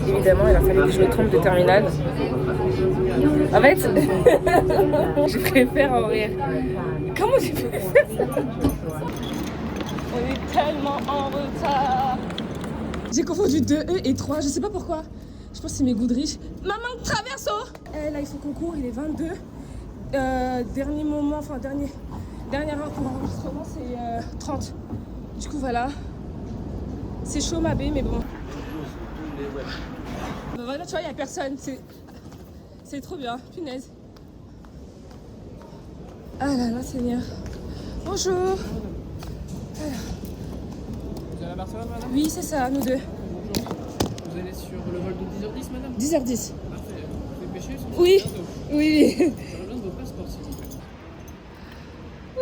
Évidemment, il a fallu que je me trompe de terminal. En fait, je préfère en rire. Comment j'ai pu faire ça? On est tellement en retard. J'ai confondu 2E et 3, je sais pas pourquoi. Je pense que c'est mes goûts de riche. Maman, traverse oh. Là, il faut qu'on court, il est 22. Dernier moment, enfin dernière heure pour l'enregistrement, c'est 30. Du coup, voilà. C'est chaud, ma baie, mais bon. Bah voilà, tu vois, il n'y a personne. C'est trop bien, punaise. Ah là là, Seigneur. Bonjour. Alors. Vous allez à Barcelone, madame? Oui, c'est ça, nous deux. Bonjour. Vous allez sur le vol de 10h10, madame? 10h10. Parfait. Vous pouvez pêcher? Oui. Oui. J'aurais besoin de vos passeports, s'il vous plaît. Je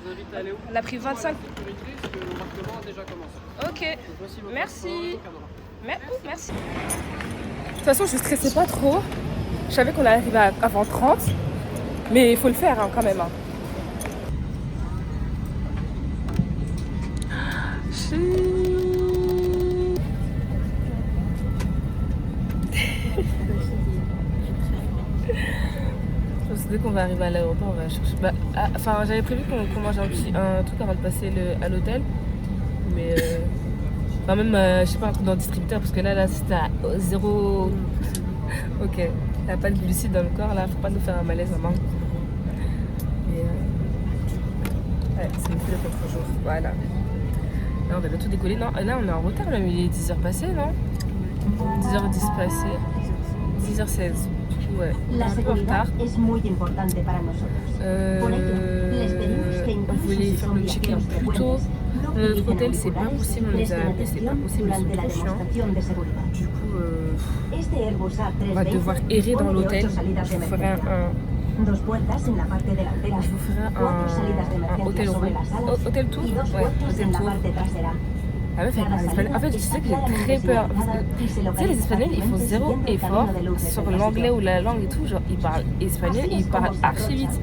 vous invite à aller où? On a pris 25. Sécurité, parce que l'embarquement a déjà commencé. Ok. Donc voici vos Merci. passeports, vos caméras. Merci. De toute façon, je stressais pas trop. Je savais qu'on allait arriver avant 30. Mais il faut le faire hein, quand même. Hein. Dès qu'on va arriver à l'aéroport, on va chercher. Enfin, j'avais prévu qu'on mange un truc avant de passer à l'hôtel. Mais. Enfin, même, je sais pas, un truc dans le distributeur, parce que là c'était à 0. Ok. Il n'y a pas de glucides dans le corps, là. Faut pas nous faire un malaise, maman. Et. Ouais, c'est une le contre jour. Voilà. Là, on va bientôt décoller. Non, là, on est en retard, même. Il est 10h passé, non? 10h10 passé. 10h16. Ouais, un peu en retard. On voulait faire le check-in plus tôt. Notre hôtel, c'est pas possible. On les a appelés, c'est pas possible. Ils sont trop chiants. Du coup, on va devoir errer dans l'hôtel. Je vous ferai un hôtel room. Hôtel tour? Ouais, hôtel tour. Ah meuf, elle parle espagnol. En fait, je sais que j'ai très peur. Tu sais, les Espagnols, ils font zéro effort sur l'anglais ou la langue et tout. Genre, ils parlent espagnol et ils parlent archi vite.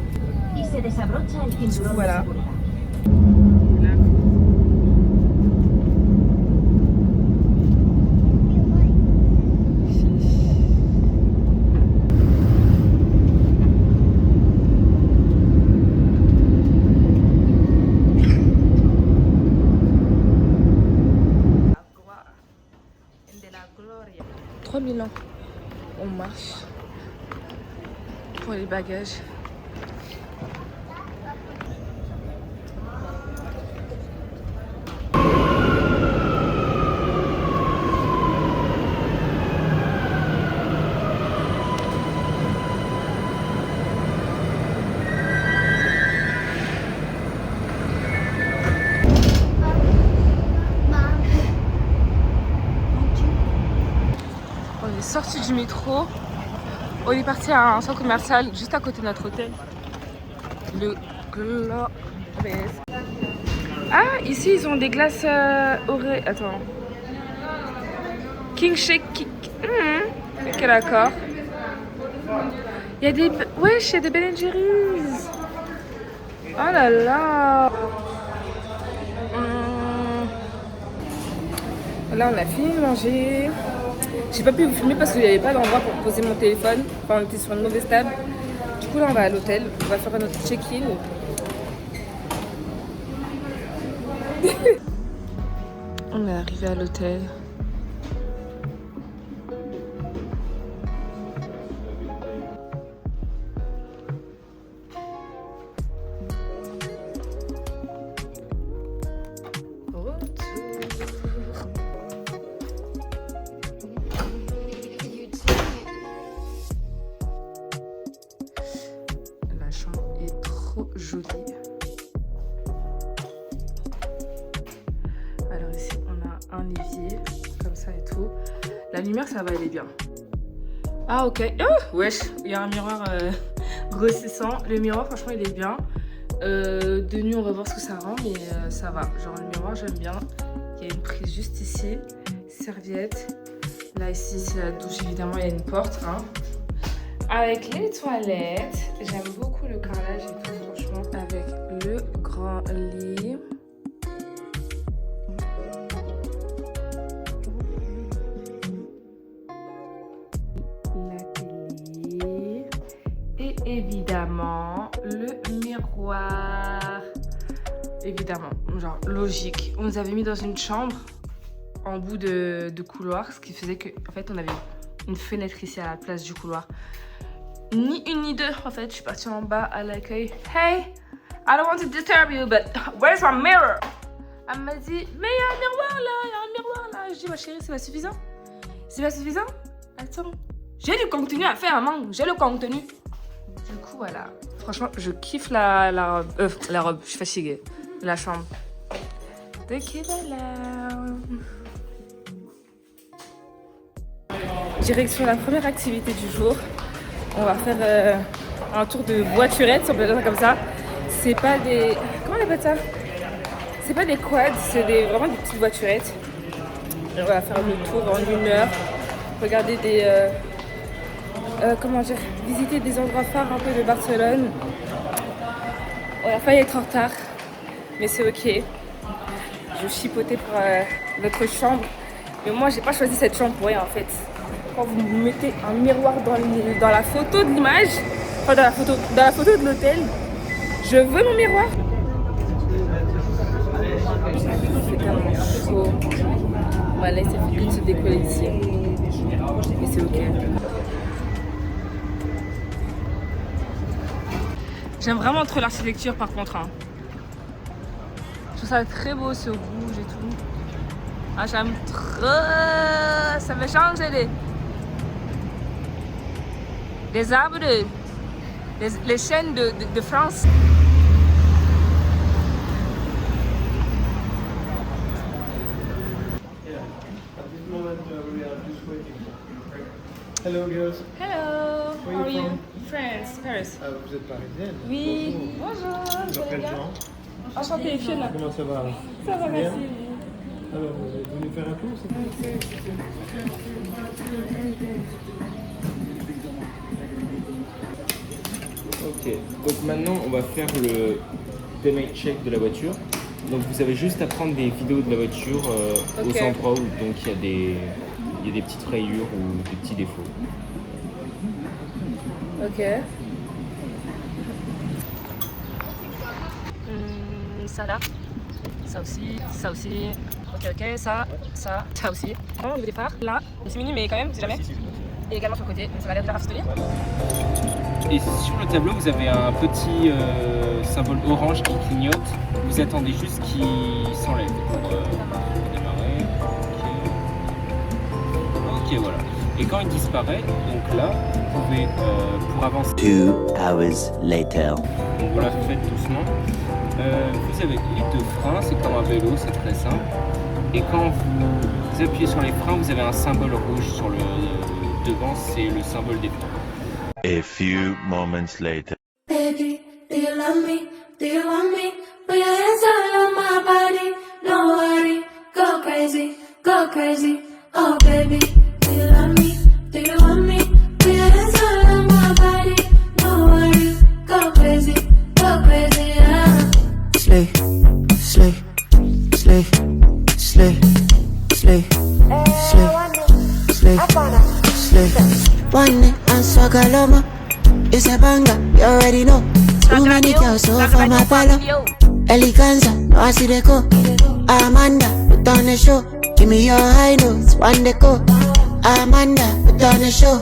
Du coup, voilà. Ans. On marche pour les bagages. Sorti du métro, on est parti à un centre commercial juste à côté de notre hôtel. Le Glorious. Ah, ici ils ont des glaces Attends. King Shake. Ok, d'accord. Il y a des. Wesh, il y a des Ben & Jerry's. Oh là là. Là, on a fini de manger. J'ai pas pu vous filmer parce qu'il n'y avait pas d'endroit pour poser mon téléphone. Enfin, on était sur une mauvaise table. Du coup, là, on va à l'hôtel. On va faire notre check-in. On est arrivé à l'hôtel. Jolie. Alors ici on a un évier comme ça et tout. La lumière ça va, elle est bien. Ah ok. Oh, wesh, il y a un miroir grossissant. Le miroir franchement il est bien. De nuit on va voir ce que ça rend, mais ça va. Genre le miroir j'aime bien. Il y a une prise juste ici. Serviette. Là ici c'est la douche, évidemment il y a une porte. Hein. Avec les toilettes, j'aime beaucoup le carrelage et tout, franchement. Avec le grand lit. évidemment le miroir. Évidemment, genre logique. On nous avait mis dans une chambre en bout de couloir, ce qui faisait que en fait on avait une fenêtre ici à la place du couloir. Ni une ni deux en fait. Je suis partie en bas à l'accueil. Hey, I don't want to disturb you, but where's my mirror? Elle m'a dit, mais il y a un miroir là, il y a un miroir là. Je dis, ma chérie, c'est pas suffisant? C'est pas suffisant? Attends, j'ai du contenu à faire, maman. J'ai le contenu. Du coup, voilà. Franchement, je kiffe la robe. Je suis fatiguée. La chambre. De Kibala. Direction la première activité du jour. On va faire un tour de voiturette, si on peut dire ça comme ça. C'est pas des... Comment on appelle ça? C'est pas des quads, c'est vraiment des petites voiturettes. Et on va faire le tour en 1 heure. Regarder des... comment dire? Visiter des endroits phares un peu de Barcelone. On a failli être en retard, mais c'est ok. Je chipotais pour notre chambre. Mais moi, j'ai pas choisi cette chambre pour rien en fait. Quand vous mettez un miroir dans la photo de l'image, enfin dans la photo de l'hôtel, je veux mon miroir. C'est tellement chaud. On va laisser que de se décoller ici. Mais c'est ok. J'aime vraiment trop l'architecture par contre. Hein. Je trouve ça très beau ce rouge et tout. Ah, j'aime trop. Ça me change les arbres les chênes de France. Hello girls. Hello. Where How are you you? from? France, Paris. Ah, vous êtes parisienne? Oui. Bonjour. Bonjour. Je m'appelle Jean. Enchantée, Fiona. Comment ça va? Ça va, Bien. merci. Alors, vous êtes venu faire un tour, c'est ça? Ok, donc maintenant on va faire le payment check de la voiture. Donc vous avez juste à prendre des vidéos de la voiture Ok. aux endroits où donc il y a des petites rayures ou des petits défauts. Ok. Ça là. Ça aussi. Ça aussi. Ok, ok. Ça aussi. Bon, le départ. Là. C'est mini, mais quand même, c'est jamais. Et également sur le côté. Ça va l'air de la rafistoler. Et sur le tableau vous avez un petit symbole orange qui clignote. Vous attendez juste qu'il s'enlève pour démarrer. Ok, voilà. Et quand il disparaît, donc là, vous pouvez pour avancer. 2 hours later. Donc voilà, faites doucement. Vous avez les 2 freins, c'est comme un vélo, c'est très simple. Et quand vous appuyez sur les freins, vous avez un symbole rouge sur le devant, c'est le symbole des freins. A few moments later. Baby, do you love me? Do you want me? Put your hands all on my body. Don't worry, go crazy, go crazy. Oh baby, do you love me? Do you want me? Put your hands all on my body. Don't worry, go crazy, yeah. Slay, slay, slay, slay, slay, slay, slay, slay. One and Swagaloma. It's a banger, you already know. Too many girls so for my palo. Eleganza, no I see the go. Amanda, put on the show. Give me your high notes, one the go. Amanda, put on the show.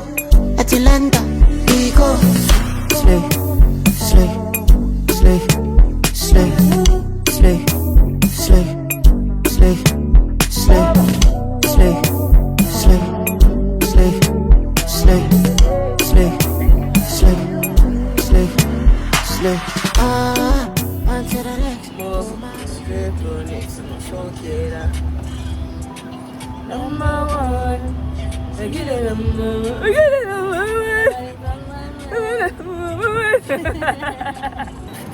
Atlanta, we go. Slay, slay, slay, slay, slay, slay, slay, slay, slay, slay, slay, slay, slay, slay, slay, slay. On to the next.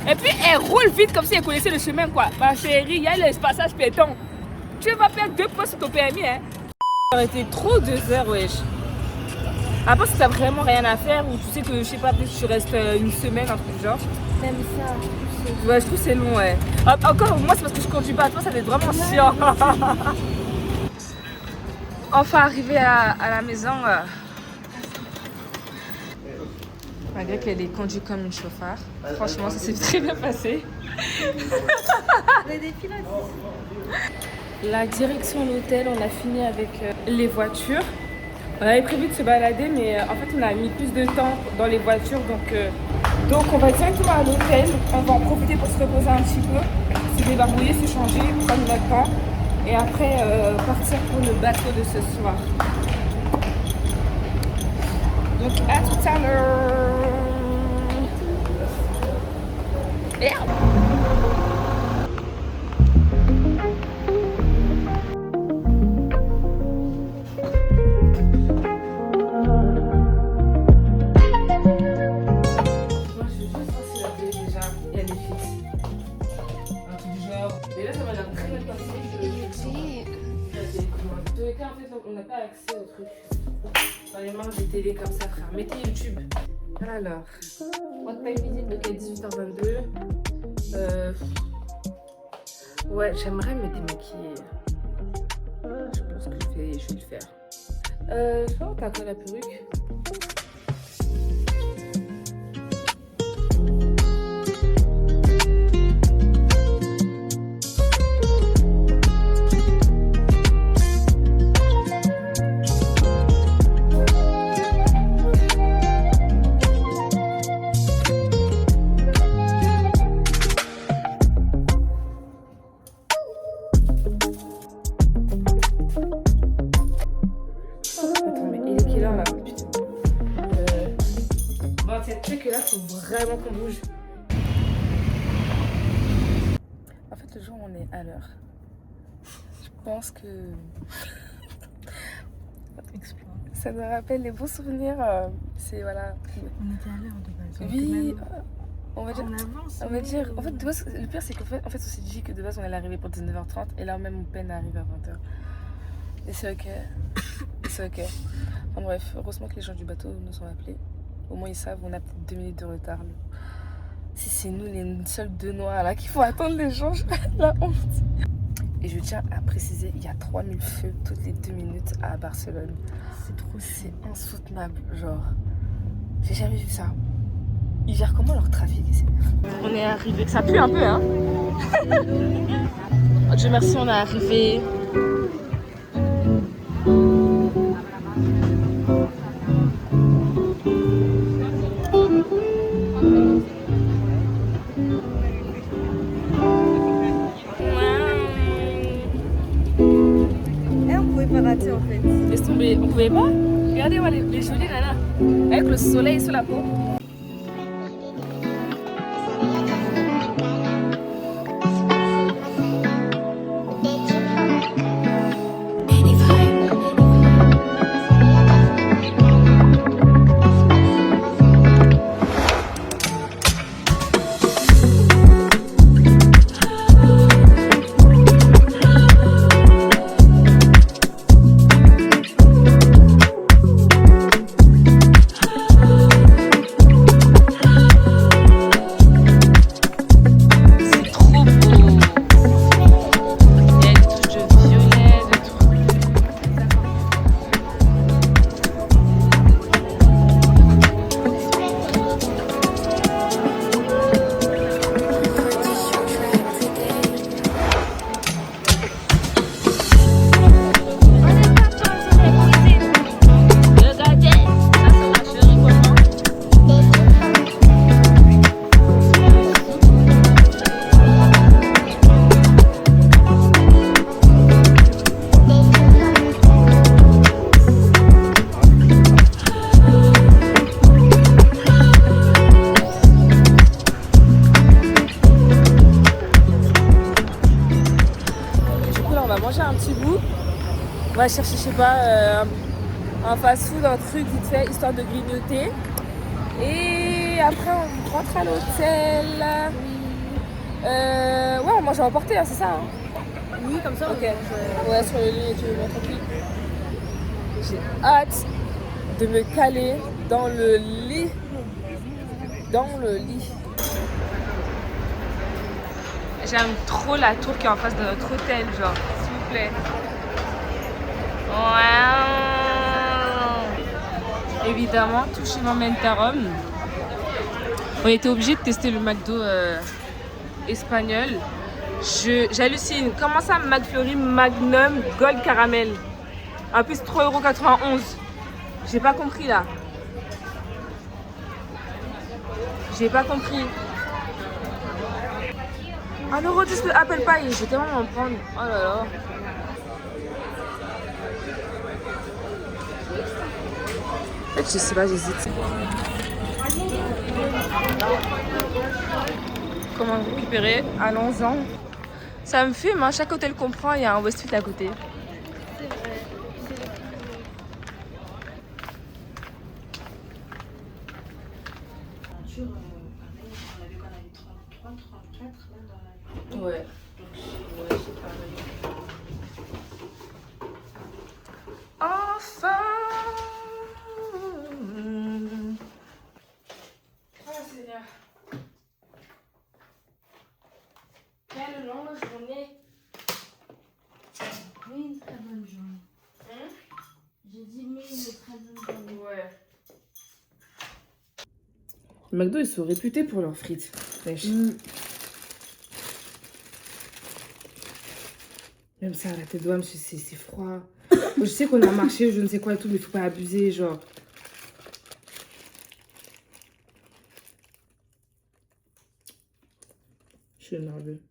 Et puis elle roule vite comme si elle connaissait le chemin quoi. Ma chérie, il y a le passage piéton. Tu vas perdre 2 points sur ton permis hein. Ça aurait été trop 2 heures wesh. Après si t'as vraiment rien à faire ou tu sais que je sais pas peut-être que tu restes 1 semaine, un truc du genre. Même ça. Ouais je trouve que c'est long ouais. Encore moi c'est parce que je conduis pas, toi ça va être vraiment chiant. Enfin arrivé à la maison. Malgré qu'elle est conduite comme une chauffard. Franchement, ça s'est très bien passé. La direction de l'hôtel, on a fini avec les voitures. On avait prévu de se balader, mais en fait, on a mis plus de temps dans les voitures. Donc on va directement à l'hôtel. On va en profiter pour se reposer un petit peu, se débarbouiller, se changer, prendre notre temps. Et après, partir pour le bateau de ce soir. Donc à tout à l'heure. Merde. On n'a pas accès au truc. Dans les marges des télé comme ça, frère. Mettez YouTube. Alors, what time is it? Ok, 18h22. Ouais, j'aimerais me démaquiller. Je pense que je vais le faire. Je sais pas où t'as quoi la perruque? Vraiment qu'on bouge. En fait, le jour où on est à l'heure, je pense que ça nous rappelle les bons souvenirs. C'est voilà. On était à l'heure de base. Oui. On va dire. En En fait, de base, le pire c'est qu'en fait, on s'est dit que de base on allait arriver pour 19h30 et là même on peine à arriver à 20h. Et c'est ok. C'est ok. Enfin, bref, heureusement que les gens du bateau nous ont appelés. Au moins ils savent, on a peut-être 2 minutes de retard. Si c'est nous les seuls deux noirs là qu'il faut attendre les gens, la honte. Et je tiens à préciser, il y a 3000 feux toutes les 2 minutes à Barcelone. C'est insoutenable, genre. J'ai jamais vu ça. Ils gèrent comment leur trafic ici? On est arrivé, ça pue un peu hein. Dieu merci, on est arrivé. En fait. Laisse tomber, on pouvait pas. Regardez-moi les jolies nanas. Avec le soleil sur la peau. On va chercher, je sais pas, un fast-food, un truc vite fait, histoire de grignoter. Et après, on rentre à l'hôtel. Ouais, on mange à emporter, hein, c'est ça hein? Oui, comme ça. Ok. Ouais, sur le lit et tout, bon, tranquille. J'ai hâte de me caler dans le lit. Dans le lit. J'aime trop la tour qui est en face de notre hôtel, genre, s'il vous plaît. Wow. Évidemment, toucher mon mentarum. On était obligé de tester le McDo espagnol. J'hallucine. Comment ça, McFlurry Magnum Gold Caramel? En plus, 3,91 €. J'ai pas compris là. J'ai pas compris. 1,10 € le Apple Pie. Je vais tellement m'en prendre. Oh là là. En fait, je sais pas, j'hésite. Comment récupérer? Allons-en. Ça me fume, hein. Chaque hôtel qu'on prend, il y a un Westfield à côté. Ouais. Enfin. Oh Seigneur. Quelle longue journée. Oui, une très bonne journée. Hein? J'ai dit oui, une très bonne journée. Ouais. McDo, ils sont réputés pour leurs frites. Même ça, la tête d'homme, c'est froid. Je sais qu'on a marché, je ne sais quoi et tout, mais faut pas abuser, genre. Je suis nerveux.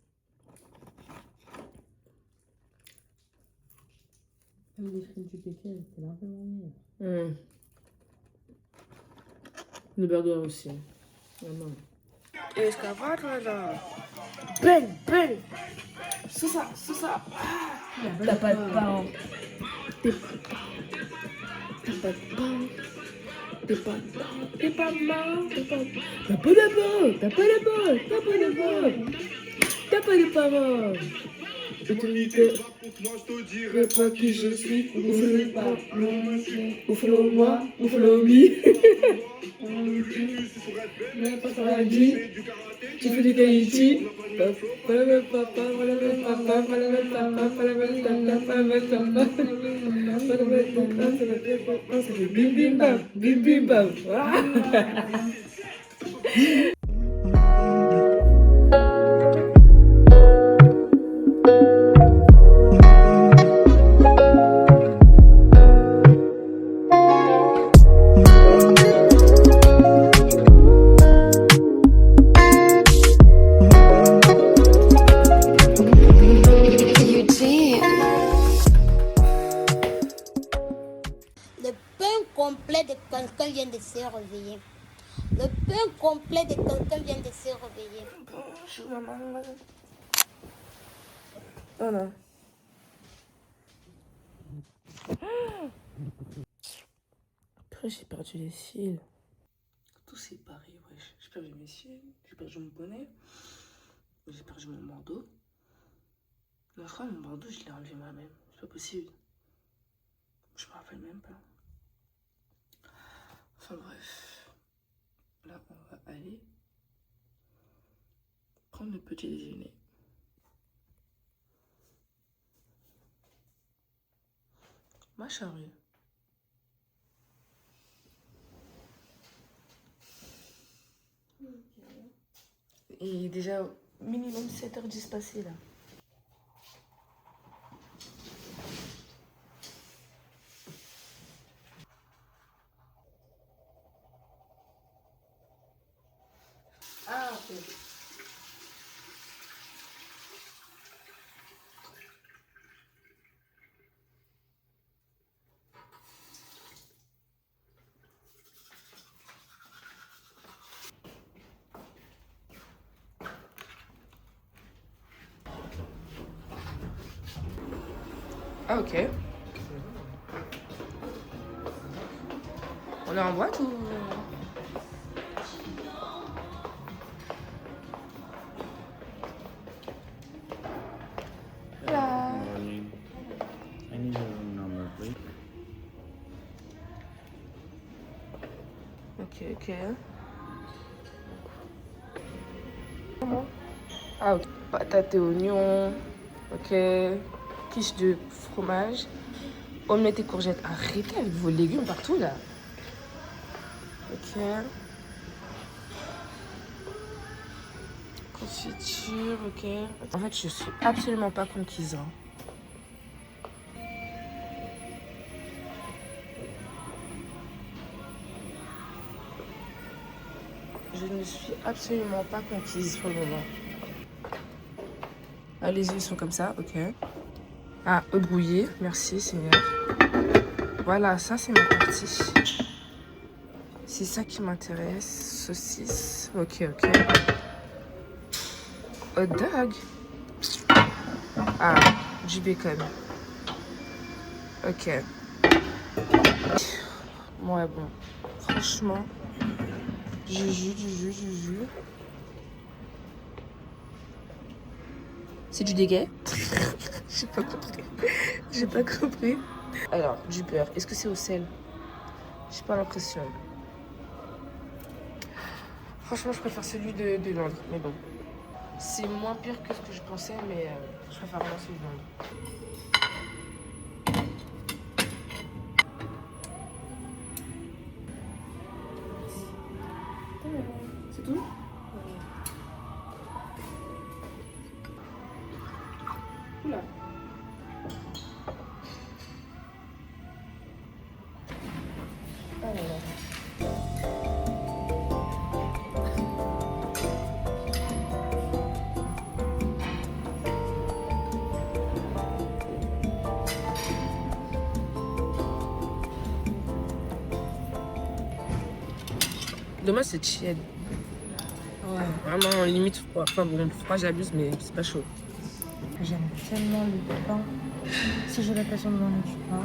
Comme les frites du PK, c'est largement mieux. Le burger aussi. Vraiment. Et je capable, là. Bang, bang. C'est ça, c'est ça. T'as pas de pain. T'es pas de pain. T'es pas marrant. T'as pas de pain. T'as pas de pain. T'as pas de pain. T'as pas de pain. T'as pas de parole. Je te dirai pas qui je suis. Ou follow moi, ou follow me. Tu fais du Tahiti. Ça fait bim bim bam, bim bim bam. Le pain complet de quelqu'un vient de se réveiller. Le pain complet de quelqu'un vient de se réveiller. Bonjour maman. Oh non. Après j'ai perdu les cils. Tout c'est pareil, wesh. J'ai perdu mes cils, j'ai perdu mon bonnet, j'ai perdu mon bandeau. Mais je crois que mon bandeau je l'ai enlevé moi-même. C'est pas possible. Je me rappelle même pas. Enfin bref. Là on va aller prendre le petit déjeuner. Ma charrue. Il est déjà minimum 7h10 passé là. Ah ok. Ah ok. On est en boîte ou... Là. I need your number, please. Ok. Ah ok. Patates et oignons. Ok. Quiche de fromage. Omelette et courgettes. Arrêtez avec vos légumes partout là. Ok. Confiture, ok. En fait, je suis absolument pas conquise. Hein. Je ne suis absolument pas conquise pour le moment. Ah, les yeux sont comme ça, ok. Ah, œufs brouillés, merci Seigneur. Voilà, ça c'est ma partie. C'est ça qui m'intéresse. Saucisse, ok, ok. Hot dog. Ah, du bacon. Ok. Ouais, bon. Franchement, du jus. C'est du déguet? J'ai pas compris. Alors, du beurre. Est-ce que c'est au sel? J'ai pas l'impression. Franchement, je préfère celui de Londres. Mais bon. C'est moins pire que ce que je pensais, mais je préfère vraiment celui de Londres. C'est tout? Oula. Oh là là. Dommage, c'est tiède. Ouais. Vraiment, limite froid. Enfin bon, froid, j'abuse, mais c'est pas chaud. J'aime tellement le pain. Si j'ai l'occasion de manger du pain,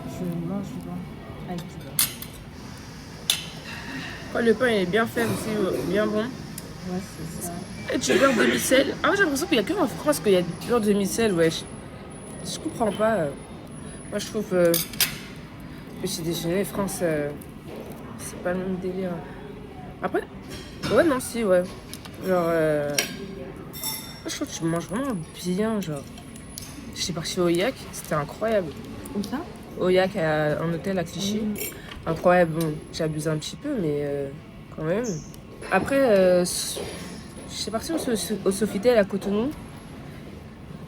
je mange du pain avec du beurre. Oh, le pain il est bien fait aussi, bien bon. Ouais, c'est ça. Et du beurre demi-sel. Ah, j'ai l'impression qu'il y a que en France qu'il y a du beurre demi-sel, wesh. Je comprends pas. Moi, je trouve que petit déjeuner, France, c'est pas le même délire. Après, ouais, non, si, ouais. Genre, je trouve que tu manges vraiment bien, genre. J'étais partie au Yak, c'était incroyable. Où ça? Au Yak, un hôtel à Clichy. Incroyable, bon, j'abuse un petit peu, mais quand même. Après, j'étais partie au Sofitel à Cotonou.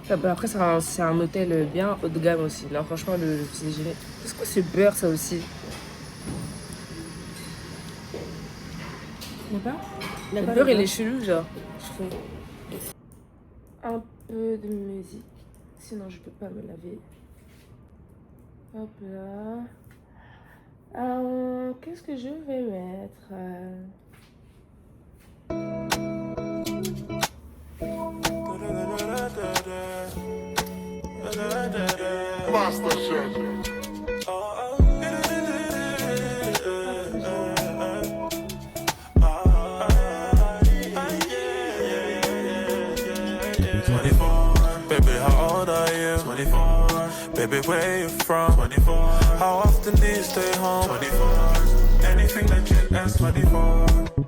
Après, c'est un hôtel bien haut de gamme aussi. Là, franchement, le petit déjeuner. C'est quoi ce beurre, ça aussi? Le beurre? Le beurre, il est chelou, genre, je trouve. Un peu de musique, sinon je peux pas me laver. Hop là. Qu'est-ce que je vais mettre? Baby, how old are you? 24. Baby, where you from? 24. How often do you stay home? 24. Anything that you ask, 24.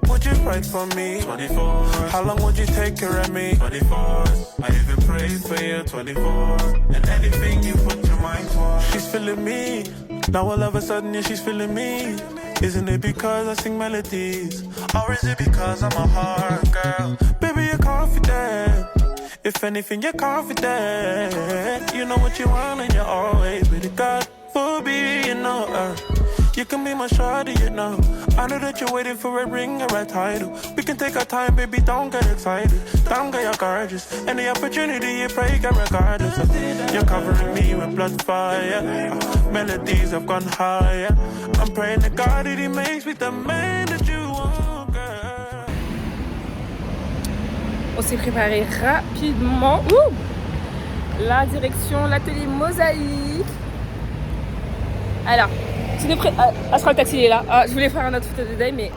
Would you write for me? 24. How long would you take care of me? 24. I even pray for you, 24. And anything you put your mind for. She's feeling me. Now all of a sudden, yeah, she's feeling me. Isn't it because I sing melodies? Or is it because I'm a hard girl? Baby, you're confident. If anything, you're confident. You know what you want and you're always with it. God forbid, you know her. You can be my shawty, you know. I know that you're waiting for a ring or a title. We can take our time, baby, don't get excited. Don't get your gorgeous. Any opportunity you pray, get regardless. You're covering me with blood fire. Melodies have gone higher. I'm praying to God that he makes me the man that you want, girl. On s'est préparé rapidement. Ouh, la direction, l'atelier Mosaïque. Alors, tu nous prêtes. Ah, je crois que le taxi il est là. Ah, je voulais faire un autre photo de Day, mais.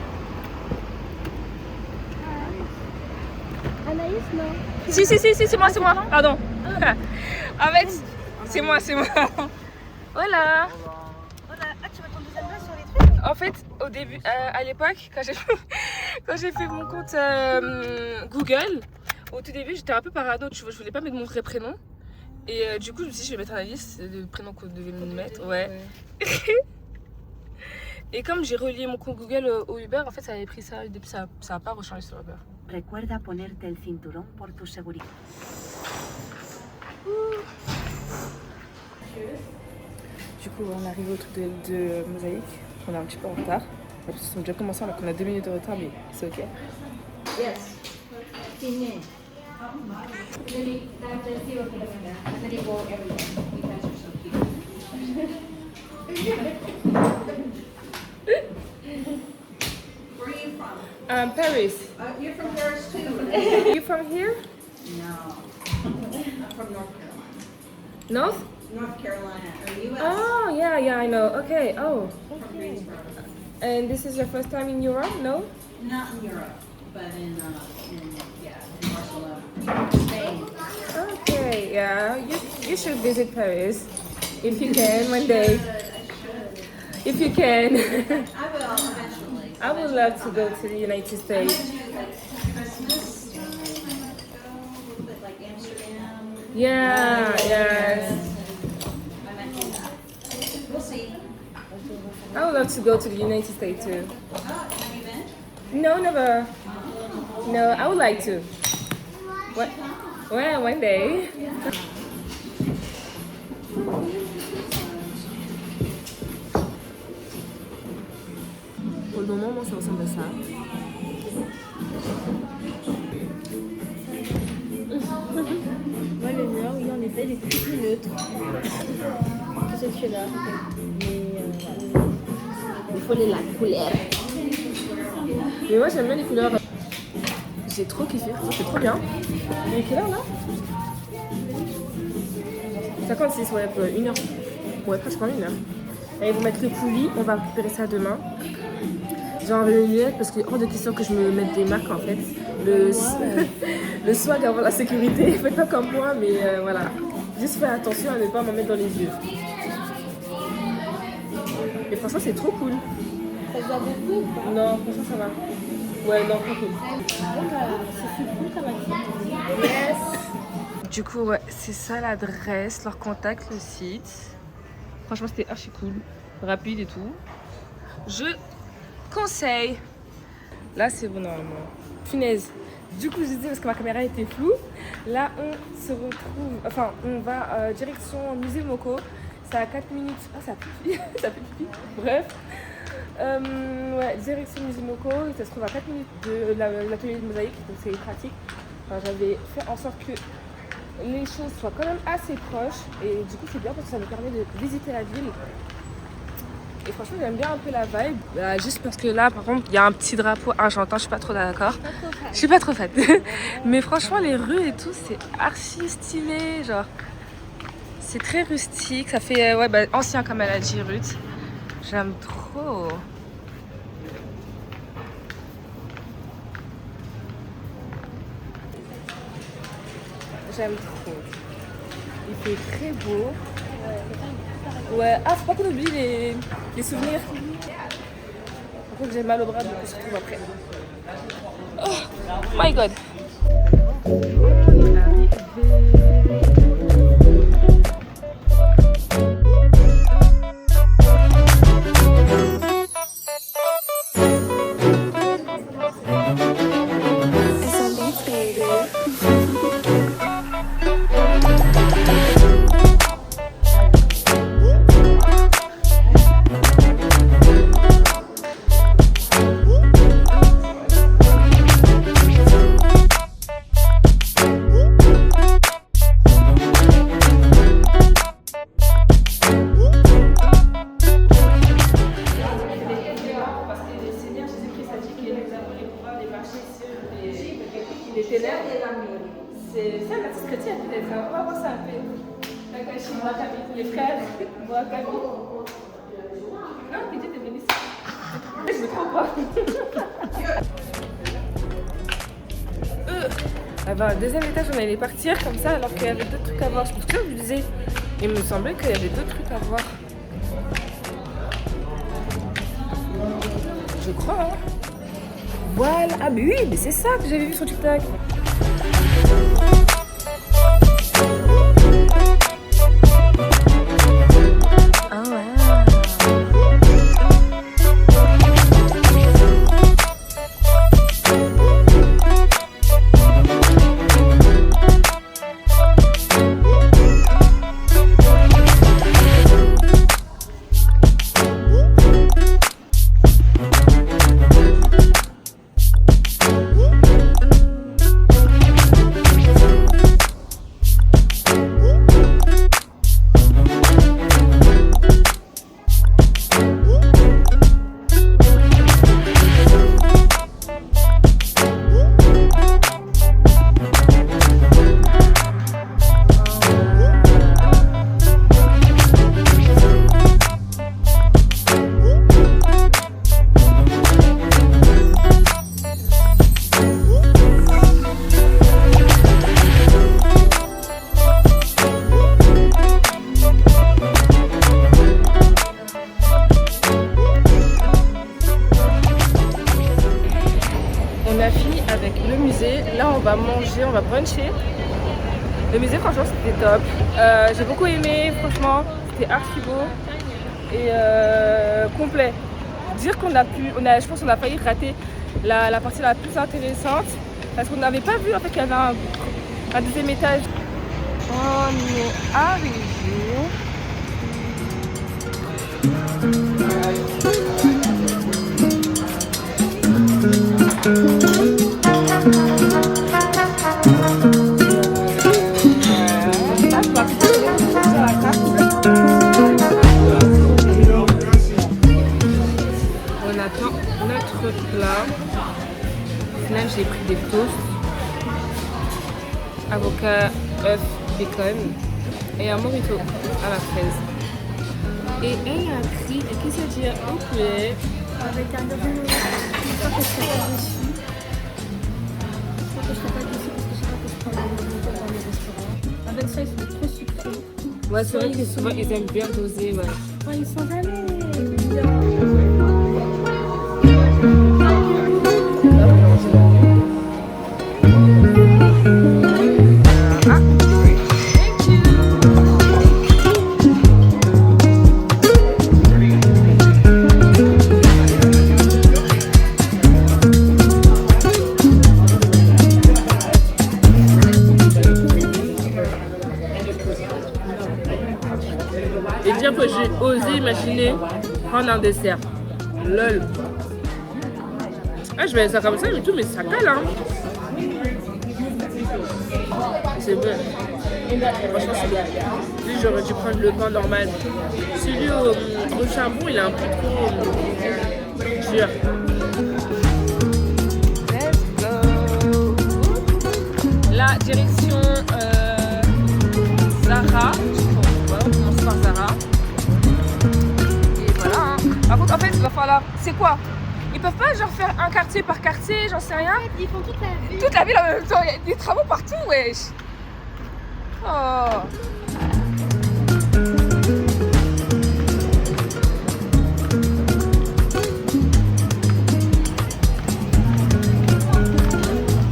Anaïs, non? Si, c'est moi, pardon. En fait, c'est moi. Voilà. Ah, tu vas ton deuxième main sur les trucs? En fait, au début, à l'époque, quand j'ai fait mon compte Google, au tout début, j'étais un peu parano, tu vois, je voulais pas mettre mon vrai prénom. Et du coup, je me suis dit, je vais mettre Anaïs, le prénom qu'on devait me mettre, ouais. Et comme j'ai relié mon compte Google au Uber, en fait ça avait pris ça. Et depuis ça n'a pas rechangé sur Uber. Recuerda ponerte el cinturón por tu seguridad. Du coup, on arrive au truc de Mosaïque. On est un petit peu en retard. Ils sont déjà commencés alors qu'on a 2 minutes de retard, mais c'est ok. Yes. Fini. Where are you from? Paris. You're from Paris too. You from here? No. I'm from North Carolina. North? North Carolina, or U.S. Oh, yeah, I know. Okay, oh. From Greensboro. And this is your first time in Europe, no? Not in Europe, but in Barcelona, Spain. Okay, yeah. You should visit Paris if you can one day. If you can. I will eventually. I would love to go to the United States. I went to like Christmas, and go a little bit like Amsterdam. Yeah, yes. I might do that. We'll see. I would love to go to the United States too. Oh, have you been? No, never. No, I would like to. What? Well, one day. Pour le moment, moi, ça ressemble à ça. Moi, le mien, oui, en effet, il est plus neutre que celui-là. Mais il faut la couleur. Mais moi, j'aime bien les couleurs. J'ai trop kiffé, c'est trop bien. Il y a quelle heure là 56, ouais, 1 heure. Ouais, presque 1 heure. Et ils vont mettre le poulie, on va récupérer ça demain. J'ai enlevé les lunettes parce qu'il est hors de question que je me mette des marques en fait. Le swag avant la sécurité, faites pas comme moi, mais voilà. Juste faire attention à ne pas m'en mettre dans les yeux. Mais franchement, c'est trop cool. Ça se voit beaucoup ou pas? Non, franchement, ça va. Ouais, non, trop cool. C'est cool comme activité. Yes. Du coup, ouais, c'est ça l'adresse, leur contact, le site. Franchement, c'était archi cool, rapide et tout. Je conseille. Là, c'est bon normalement. Punaise. Du coup, je disais parce que ma caméra était floue. Là, on se retrouve. Enfin, on va direction Musée Moko. C'est à 4 minutes. Ah, ça pipi. Ça pipi. Bref. Ouais, direction Musée Moko. Ça se trouve à 4 minutes de l'atelier de mosaïque. Donc, c'est pratique. Enfin, j'avais fait en sorte que les choses soient quand même assez proches. Et du coup, c'est bien parce que ça me permet de visiter la ville. Et franchement, j'aime bien un peu la vibe. Juste parce que là, par contre, il y a un petit drapeau argentin. Je suis pas trop d'accord. Je suis pas trop fan. Mais franchement, les rues et tout, c'est archi stylé. Genre, c'est très rustique. Ça fait ouais, bah, ancien comme elle a dit, Ruth. J'aime trop. J'aime trop. Il fait très beau. Ouais, ah, faut pas qu'on oublie les souvenirs. Par contre, j'ai mal au bras, donc on se retrouve après. Oh my god. C'est ça l'artiste chrétien peut-être. On va voir ça un peu. Takashi Murakami, les frères Murakami. Non, Dieu te bénisse. Je me trompe pas. Bah, au deuxième étage, on allait partir comme ça alors qu'il y avait d'autres trucs à voir. C'est pour ça que je disais, il me semblait qu'il y avait d'autres trucs à voir. Je crois, hein. Voilà. Ah, mais oui, mais c'est ça que j'avais vu sur TikTok. Ah ouais. avec le musée. Là, on va manger, on va bruncher. Le musée, franchement, c'était top. J'ai beaucoup aimé, franchement, c'était archi beau et complet. Dire qu'on a pu, je pense qu'on a failli rater la partie la plus intéressante parce qu'on n'avait pas vu en fait qu'il y avait un deuxième étage. On est arrivé. On attend notre plat. Au final, j'ai pris des toasts, avocat, œuf, bacon et un mojito à la fraise. Et elle a pris, qu'est-ce que ça dit au poulet avec un œuf. J'espère que je serai pas déçue. J'espère que je serai pas déçue parce que je sais pas que je prends le nourriture dans les restaurants. Avec ça, ils sont trop sucrés. Ouais, c'est vrai que souvent ils aiment bien doser, ouais. Ouais, ils sont jamais et dire que j'ai osé imaginer prendre un dessert. Lol. Ah, je vais ça comme ça et tout, mais ça cale, hein. C'est bon. Franchement, c'est bon. Lui, j'aurais dû prendre le pain normal. Celui au charbon, il est un peu trop dur. Let's go. La direction Zara. Par Zara. Et voilà. Hein. Par contre, en fait, il va falloir. C'est quoi? Ils peuvent pas genre faire un quartier par quartier, j'en sais rien. Ils font toute la ville. Toute la ville en même temps. Il y a des travaux partout, wesh. Oh.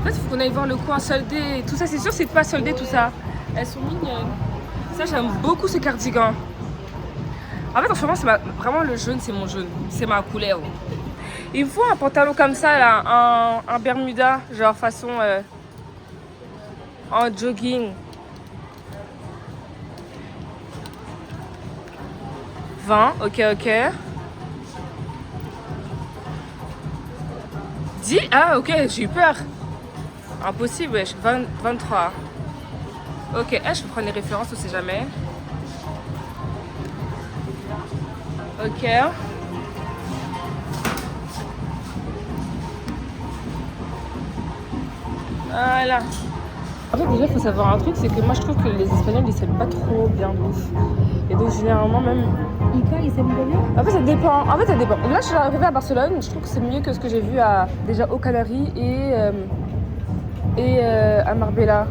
En fait, il faut qu'on aille voir le coin soldé. Tout ça, c'est sûr, c'est pas soldé tout ça. Elles sont mignonnes. Ça, j'aime beaucoup ce cardigan. En fait, en ce moment, vraiment le jaune, c'est mon jaune. C'est ma couleur. Il me faut un pantalon comme ça, là, un bermuda, genre façon en jogging. 20, ok. 10, ah ok, j'ai eu peur. Impossible, wesh, 23. Ok, je peux prendre les références, on sait jamais. Ok. Voilà. En fait, déjà, il faut savoir un truc, c'est que moi, je trouve que les Espagnols, ils s'aiment pas trop bien de ouf. Et donc, généralement, même... Ils s'aiment pas bien? En fait, ça dépend. Là, je suis arrivée à Barcelone, je trouve que c'est mieux que ce que j'ai vu déjà aux Canaries et à Marbella.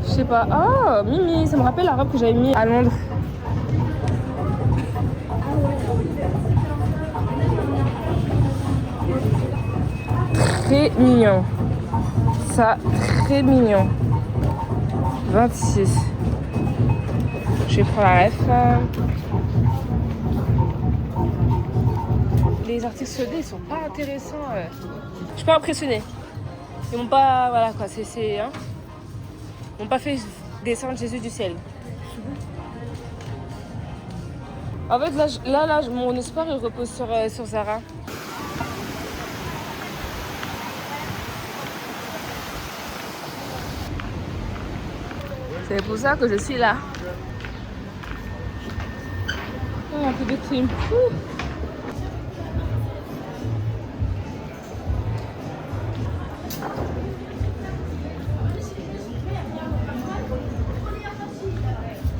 Je sais pas. Ah, Mimi, ça me rappelle la robe que j'avais mis à Londres. Très mignon. Ça, très mignon. 26. Je vais prendre la ref. Les articles soldés, ils sont pas intéressants. Je suis pas impressionnée. Ils m'ont pas... Voilà quoi, c'est... Hein. Ils m'ont pas fait descendre Jésus du ciel. En fait, là mon espoir, il repose sur Zara. C'est pour ça que je suis là. Oh, un peu de crème.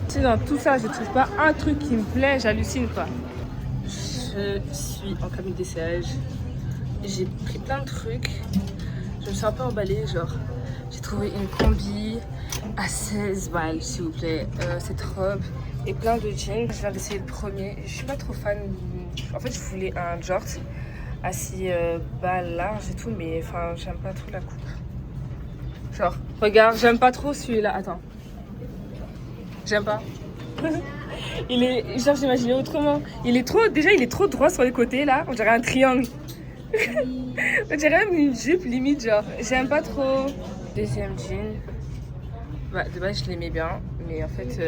Si dans tout ça, je trouve pas un truc qui me plaît, j'hallucine quoi. Je suis en cabine d'essayage. J'ai pris plein de trucs. Je me suis un peu emballée, genre. J'ai trouvé une combi à 16 balles, s'il vous plaît. Cette robe et plein de jeans. Je viens d'essayer le premier. Je suis pas trop fan. En fait, je voulais un short à 6 balles large et tout, mais enfin, j'aime pas trop la coupe. Genre, regarde, j'aime pas trop celui-là. Attends. J'aime pas. Il est. Genre, j'imaginais autrement. Il est trop. Déjà, il est trop droit sur les côtés là. On dirait un triangle. On dirait même une jupe limite, genre. J'aime pas trop. Deuxième jean. Bah, de base, je l'aimais bien. Mais en fait.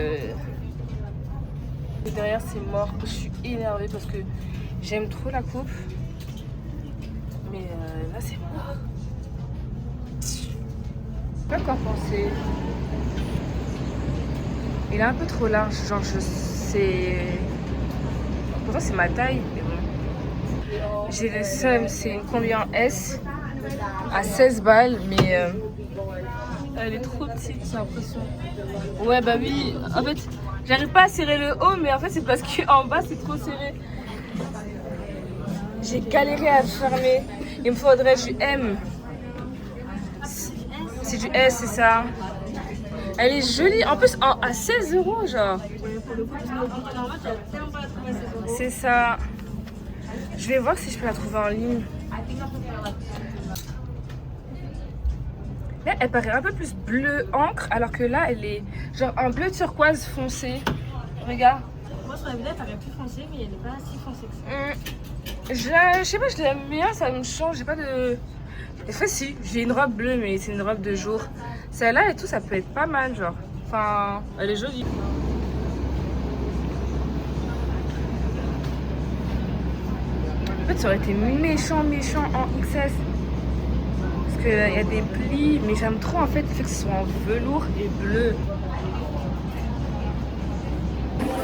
Derrière, c'est mort. Je suis énervée parce que j'aime trop la coupe. Mais là, c'est mort. Je sais pas quoi penser. Il est un peu trop large, genre je sais. Pourtant c'est ma taille, mais bon. J'ai le seum, c'est une combi en S à 16 balles, mais elle est trop petite, j'ai l'impression. Ouais, bah oui, en fait, j'arrive pas à serrer le haut, mais en fait c'est parce qu'en bas c'est trop serré. J'ai galéré à le fermer. Il me faudrait du M. C'est du S, c'est ça. Elle est jolie, en plus à 16 €, genre. C'est ça. Je vais voir si je peux la trouver en ligne. Là, elle paraît un peu plus bleu encre, alors que là, elle est genre un bleu turquoise foncé. Regarde. Moi, sur la vidéo, elle paraît plus foncée, mais elle n'est pas si foncée que ça. Je sais pas, je l'aime bien, ça me change. J'ai pas de. En fait, si, j'ai une robe bleue, mais c'est une robe de jour. Celle-là et tout, ça peut être pas mal, genre. Enfin, elle est jolie. En fait, ça aurait été méchant en XS. Parce qu'il y a des plis, mais j'aime trop en fait le fait que ce soit en velours et bleu.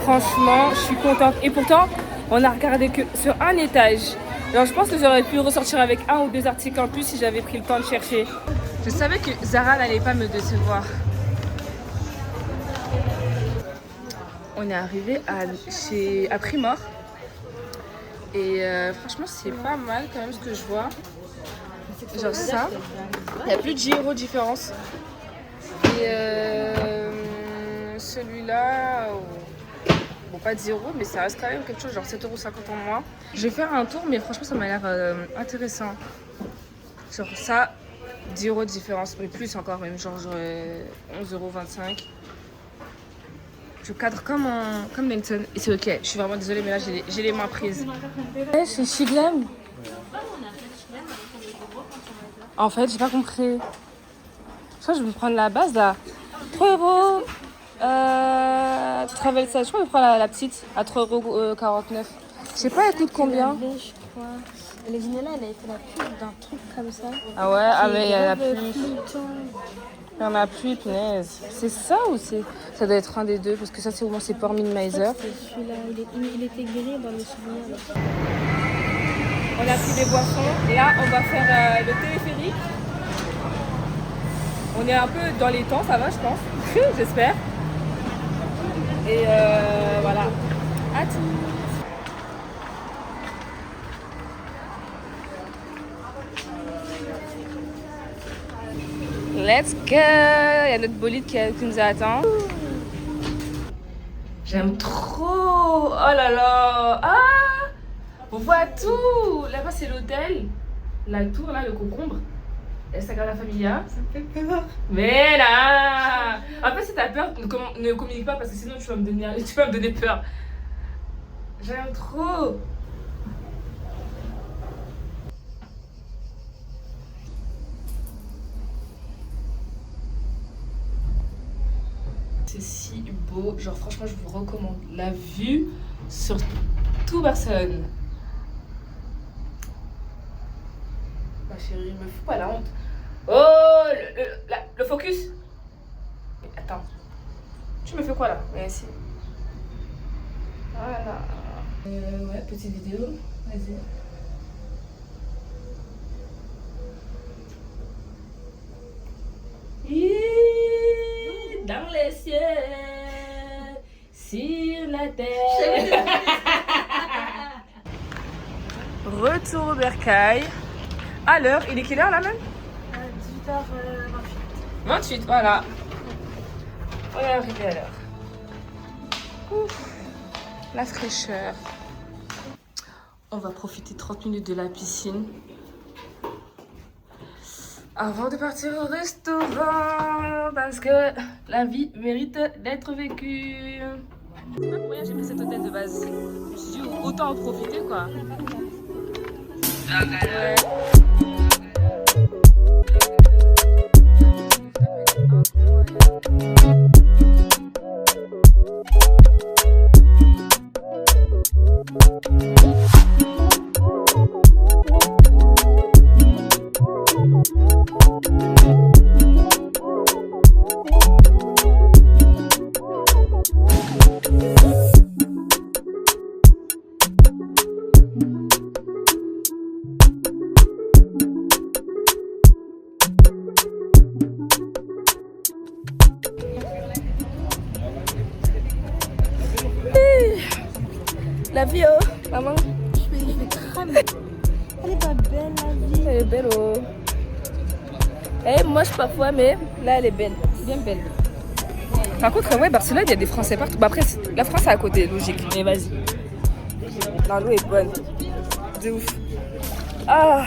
Franchement, je suis contente. Et pourtant, on a regardé que sur un étage. Alors je pense que j'aurais pu ressortir avec 1 ou 2 articles en plus si j'avais pris le temps de chercher. Je savais que Zara n'allait pas me décevoir. On est arrivé à Primor. Et franchement c'est pas mal quand même ce que je vois. Genre ça, il n'y a plus de 10 € de différence. Et celui-là... Bon, pas 10 €, mais ça reste quand même quelque chose, genre 7,50 € en moins. Je vais faire un tour, mais franchement, ça m'a l'air intéressant. Genre ça, 10 € de différence, mais plus encore, même genre 11,25 €. Je cadre comme Nelson, et c'est ok. Je suis vraiment désolée, mais là, j'ai les mains prises. Ouais, c'est Shiglam. En fait, j'ai pas compris. Je crois que je vais prendre la base, là. 3 €. Travel Size, je crois que je prends la petite à 3,49 €. Je sais pas, elle coûte combien? Je crois. Et les là, elle a été la pub d'un truc comme ça. Ah ouais, ah mais il y en a plus. Il y en a plus, punaise. C'est ça ou c'est... Ça doit être un des deux, parce que ça c'est au moins c'est Port Minimizer. C'est celui-là, il était grillé dans les souvenirs. On a pris des boissons. Là, on va faire le téléphérique. On est un peu dans les temps, ça va, je pense. J'espère. Et voilà. À tous. Let's go. Il y a notre bolide qui nous attend. J'aime trop. Oh là là. Ah, on voit tout. Là-bas, c'est l'hôtel. La tour, là, le concombre. Et Sagrada Familia. Ça me fait peur. Mais là. Après, si t'as peur, ne communique pas parce que sinon tu vas me donner peur. J'aime trop. C'est si beau. Genre, franchement, je vous recommande. La vue sur tout Barcelone. Ma chérie, me fous pas la honte. Oh, le focus. Attends. Tu me fais quoi là? Merci. Voilà. Ouais, petite vidéo. Vas-y. Dans les cieux, sur la terre. Retour au bercail. À l'heure, il est quelle heure là même? 18h28. 28, voilà. On est arrivé à l'heure. Ouf, la fraîcheur. On va profiter 30 minutes de la piscine avant de partir au restaurant parce que la vie mérite d'être vécue. Je sais pas pourquoi j'ai pris cet hôtel de base. Je me suis dit autant en profiter quoi. Ouais. La vie, oh, maman. Je vais cramer. Elle est pas belle la vie. Elle est belle, oh. Elle est moche parfois, mais là, elle est belle. Bien belle. Par contre, ouais, Barcelone, il y a des Français partout. Bah, après, la France est à côté, logique. Mais vas-y. L'eau est bonne. De ouf. Ah,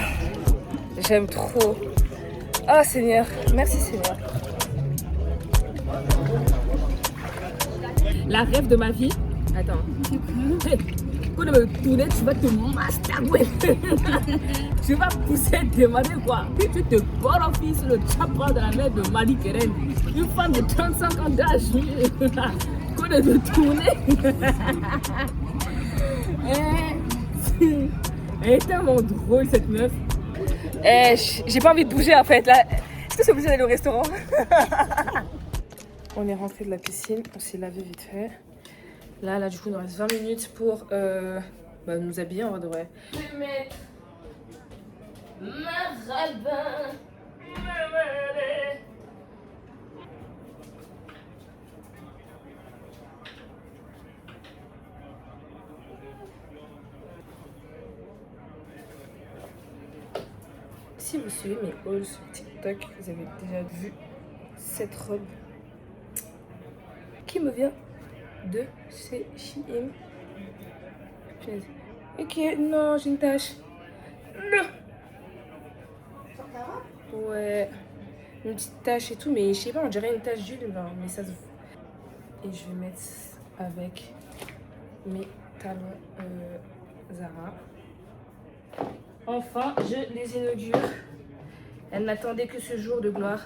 j'aime trop. Ah, Seigneur. Merci, Seigneur. La rêve de ma vie. Attends. Quand on va tourner, tu vas te master. Tu vas pousser et demander quoi. Puis tu te qualifies sur le chapeau de la mère de Marie Keren. Une femme de 35 ans d'âge. Quand on va tourner. Elle est tellement drôle cette meuf. J'ai pas envie de bouger en fait là. Est-ce que c'est obligé d'aller au restaurant? On est rentré de la piscine, on s'est lavé vite fait. Là, du coup, il nous reste 20 minutes pour nous habiller, on devrait. Je vais mettre ma robe. Si vous suivez mes hauls sur TikTok, vous avez déjà vu cette robe qui me vient de chez Shein. Ok, non, j'ai une tache. Non. Ouais, une petite tache et tout, mais je sais pas, on dirait une tache d'huile, mais ça se... Et je vais mettre avec mes talons Zara. Enfin, je les inaugure. Elle n'attendait que ce jour de gloire.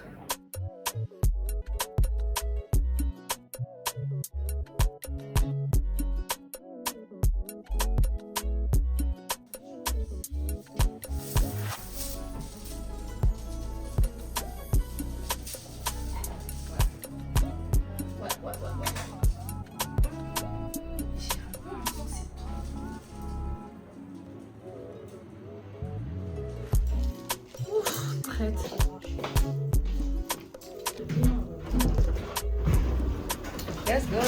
Let's go.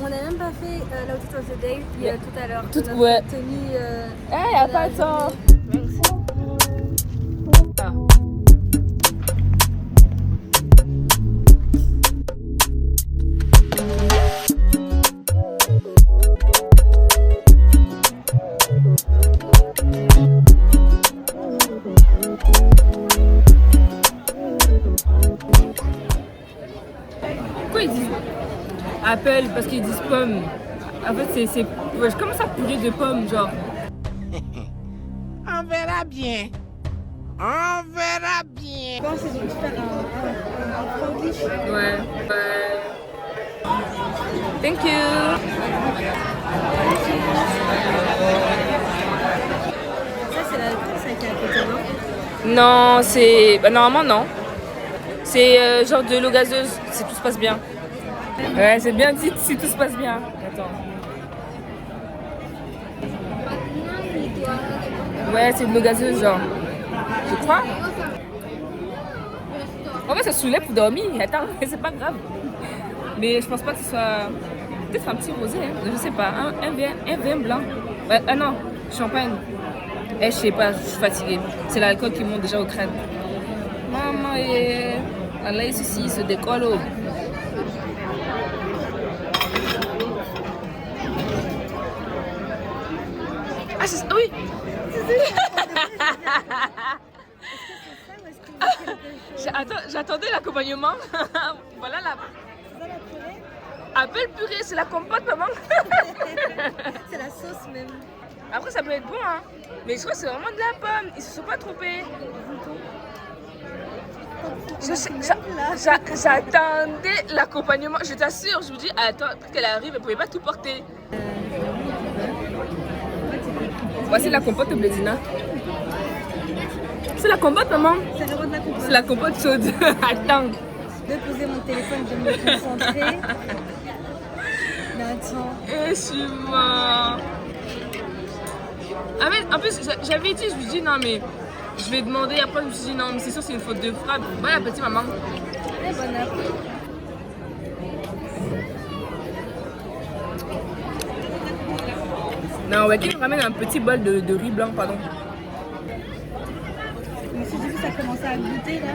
On n'a même pas fait l'outfit of the day tout à l'heure. Tout, ouais. Tenue. Y a pas de temps. Ah. Pourquoi ils disent Apple parce qu'ils disent pommes? En fait, c'est comment ça purée de pommes, genre? On verra bien. On verra bien. Je pense que j'ai dû faire un franglish. Ouais. Thank you. Ça, c'est l'alcool, ça qui est à côté, non? Non, c'est... Bah, normalement, non. C'est genre de l'eau gazeuse, si tout se passe bien. Ouais, c'est bien dit, si tout se passe bien. Attends. Ouais, c'est de l'eau gazeuse, genre. Je crois. En fait, ça soulève pour dormir. Attends, c'est pas grave. Mais je pense pas que ce soit... Peut-être un petit rosé, hein. Je sais pas. Un vin blanc. Ouais, ah non, champagne. Je sais pas, je suis fatiguée. C'est l'alcool qui monte déjà au crâne. Maman, là, ici, il se décolle. Ah, oui. Attends, j'attendais l'accompagnement. Voilà la... Appelle purée, c'est la compote, maman. C'est la sauce même. Après, ça peut être bon, hein. Mais je crois que c'est vraiment de la pomme. Ils se sont pas trompés. J'attendais l'accompagnement. Je t'assure, je vous dis, attends, après qu'elle arrive, elle pouvait pas tout porter. Voici la compote de Blédina. C'est la compote, maman. C'est le roi de la compote. C'est la compote chaude. Attends. Je vais poser mon téléphone, je vais me concentrer. Mais attends. Et je suis mort. En plus, j'avais dit, je lui dis non, mais je vais demander. Après, je me suis dit non, mais c'est sûr, c'est une faute de frappe. Bon appétit, maman. Et bon appétit. Non, ouais, qui me ramène un petit bol de riz blanc, pardon. Mais si j'ai vu, ça commençait à goûter là.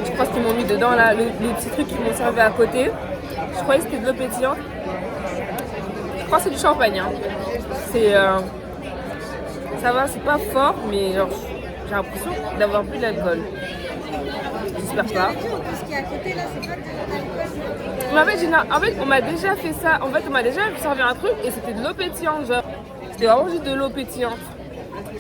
Je crois qu'ils m'ont mis dedans là, le petit truc qu'ils m'ont servi à côté. Je croyais que c'était de l'eau pétillante. Je crois que c'est du champagne. Hein. C'est. Ça va, c'est pas fort, mais genre, j'ai l'impression d'avoir bu de l'alcool. J'espère pas. Ce qui est à côté là, c'est pas de l'alcool. Mais en fait, on m'a déjà fait ça. En fait, on m'a déjà servi un truc et c'était de l'eau pétillante. Genre, c'était vraiment juste de l'eau pétillante.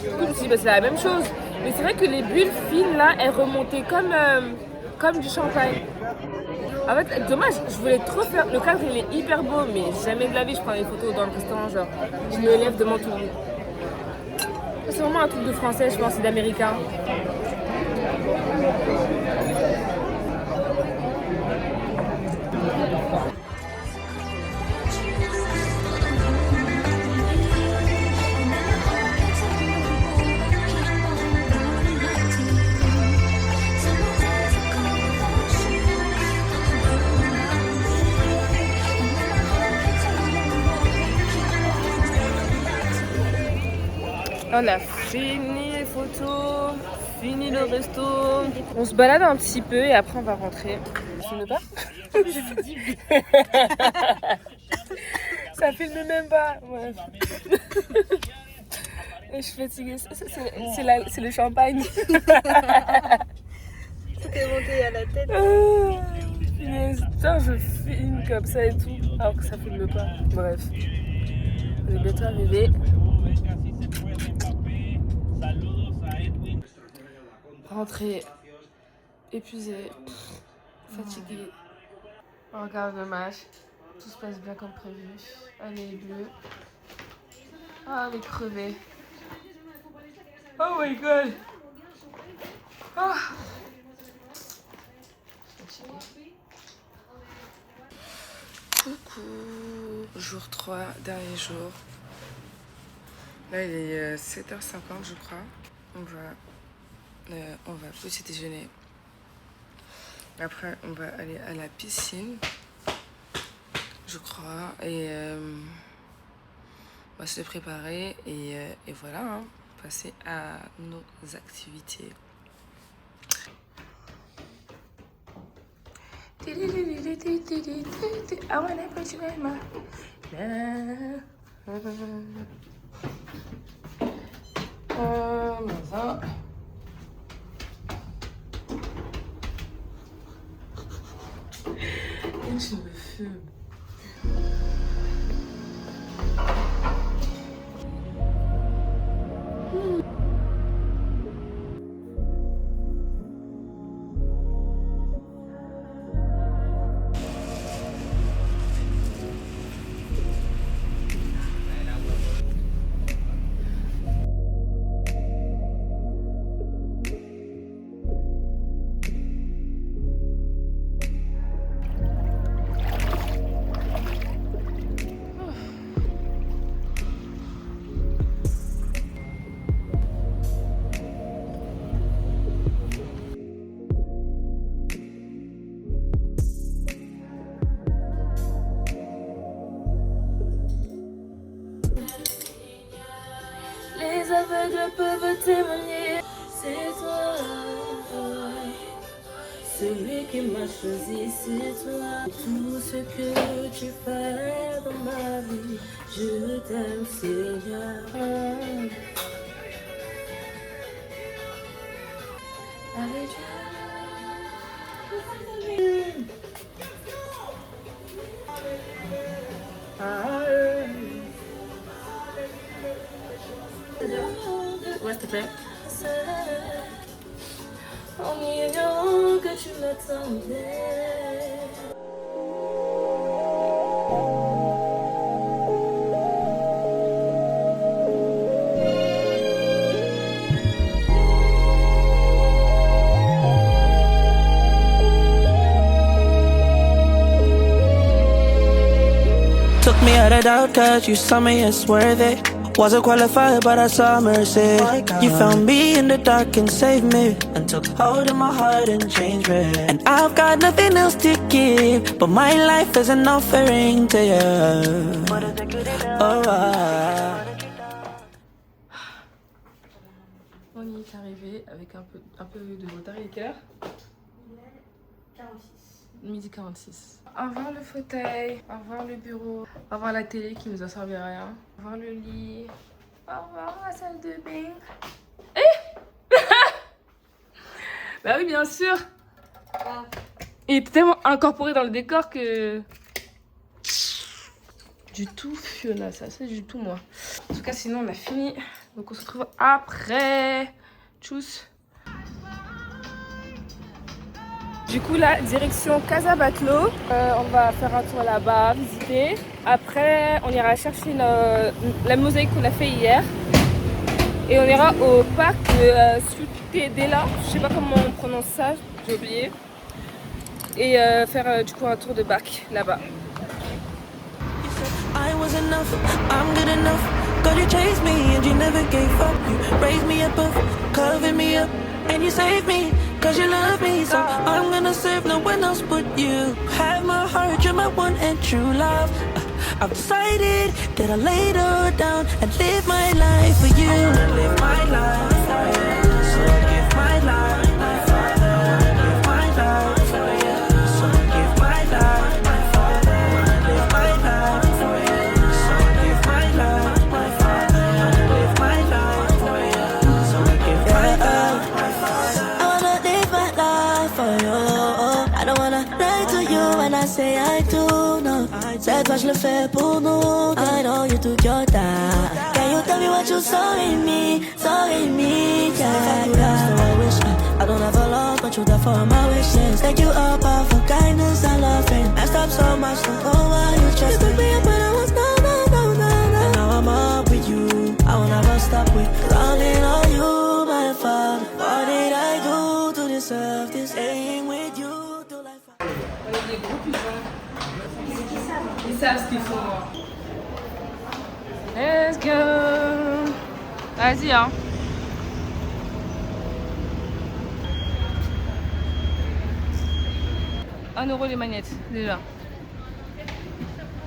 Du coup, je me suis dit, bah, c'est la même chose. Mais c'est vrai que les bulles fines là, elles remontaient comme du champagne. En fait, dommage, je voulais trop faire. Le cadre il est hyper beau, mais jamais de la vie je prends des photos dans le restaurant. Genre, je me lève devant tout le monde. C'est vraiment un truc de français, je pense, c'est d'américain. On a fini les photos, fini le resto. On se balade un petit peu et après on va rentrer. Tu filmes pas? Ça filme même pas. Ouais. Et je suis fatiguée. C'est le champagne. C'était monté à la tête. Putain, je filme comme ça et tout. Alors que ça filme pas. Bref. On est bientôt arrivé. Rentrée, épuisée, fatiguée. On regarde le match. Tout se passe bien comme prévu. Elle est bleue. Ah, elle est crevée. Oh my god. Ah. Coucou. Jour 3, dernier jour. Là, il est 7h50, je crois. On va petit déjeuner. Après, on va aller à la piscine, je crois. Et on va se préparer. Et voilà, hein, passer à nos activités. I wanna put you in my... ça. Et je me fume. Les aveugles peuvent témoigner, c'est toi. Celui qui m'a choisi, c'est toi. Tout ce que tu fais dans ma vie, je t'aime, Seigneur. Avec ouais, s'il te plaît. En ignorant que tu m'attendais. Took me out of doubt cause you saw me as worthy. Wasn't qualified but I saw mercy. You found me in the dark and saved me, and took hold of my heart and changed me. And I've got nothing else to give, but my life is an offering to you. Oh, On y est arrivé avec un peu de retard. Il est quelle heure? 12h46. 12h46. Au revoir le fauteuil, au revoir le bureau, au revoir la télé qui nous a servi à rien, au revoir le lit, au revoir la salle de bain. Eh bah oui, bien sûr. Il est tellement incorporé dans le décor que... Du tout Fiona, ça c'est du tout moi. En tout cas, sinon on a fini. Donc on se retrouve après. Tchuss. Du coup là, direction Casa Batlló. On va faire un tour là-bas, visiter. Après, on ira chercher la mosaïque qu'on a fait hier. Et on ira au parc de Ciutadella. Je sais pas comment on prononce ça, j'ai oublié. Et faire du coup un tour de barque là-bas. I was enough, I'm good enough. God, you chased me and you never gave up. You raised me above, covered me up, and you saved me, cause you love me. So I'm gonna serve no one else but you. Have my heart, you're my one and true love. I've decided that I'll lay it all down and live my life for you. I wanna live my life for you. So give my life, my Father. I wanna live my life for you. So give my life, my Father. I wanna live my life for you. So give my life, my Father. I wanna live my life for you. So give my life, my Father. I wanna live my life for you. I don't wanna lie to you when I say I do. No, cette fois je le fais pour nous. I know you took your time. Can you tell me what you saw in me? Saw in me, yeah, yeah. So I wish I don't have a lot, but you there for my wishes. Thank you up for kindness and loving. Messed up so much, don't know why you trust me. You took me up when I was down, down, down, down. And now I'm up with you. I will never stop with counting on you, my Father. What did I do to deserve this? Staying with you till I find. On est des gros puissants. Ils savent ce qu'ils font. Let's go. Vas-y, hein. €1 les manettes, déjà.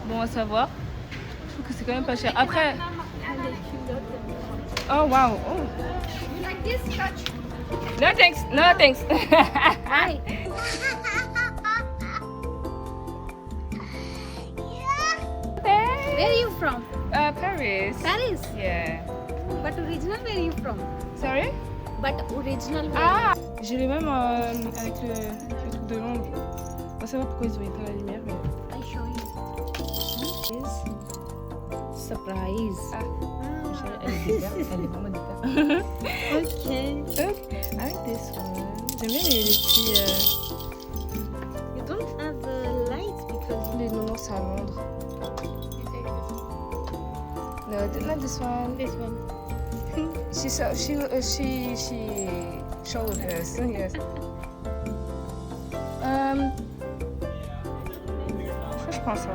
Bon à savoir. Je trouve que c'est quand même pas cher. Après... Oh, wow. Oh. You like this touch? No thanks. No thanks. Hi. Where are you from? Paris. Paris? Yeah. But original, where are you from? Sorry? But original, where Ah! J'ai le même avec le truc de Londres. On va savoir pourquoi ils ont éteint la lumière. Mais... I show you. Surprise. Ah. Elle est déter. Elle est vraiment déter. Okay. I like this one. J'aime bien les petits... You don't have lights because Les nounours à Londres. No, not this one. this one. She showed us. Yes. Je prends ça.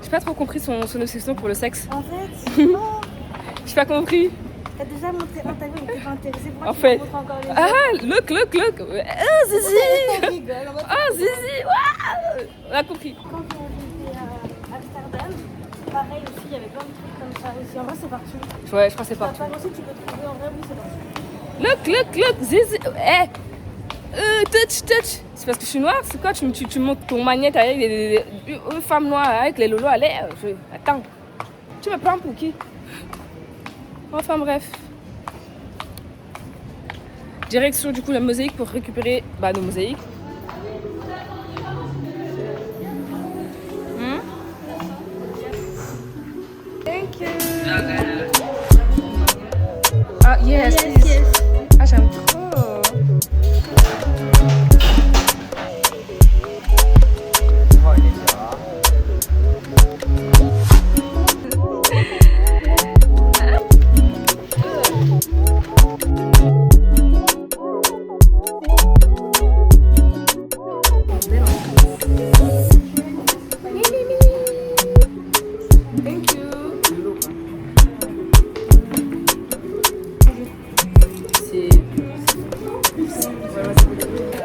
J'ai pas trop compris son obsession pour le sexe. En fait, non. J'ai pas compris. T'as déjà montré un tableau, il était pas intéressé. Pourquoi En tu fait. me montres encore les Ah, look. Oh, Zizi. rigole. Oh, Zizi. Waouh. On a compris. Quand on était à Amsterdam, pareil aussi, il y avait plein de trucs comme ça aussi. En vrai, c'est partout. Ouais, je crois que c'est partout. Moi aussi, tu peux trouver en vrai, oui, c'est partout. Look, zizi. Eh! Touch. C'est parce que je suis noire, c'est quoi? Tu montes ton magnète avec une femme noire avec les lolos à l'air. Attends. Tu me prends pour qui? Enfin bref. Direction du coup la mosaïque pour récupérer nos mosaïques. Thank you. Ah yes. Ah j'aime trop.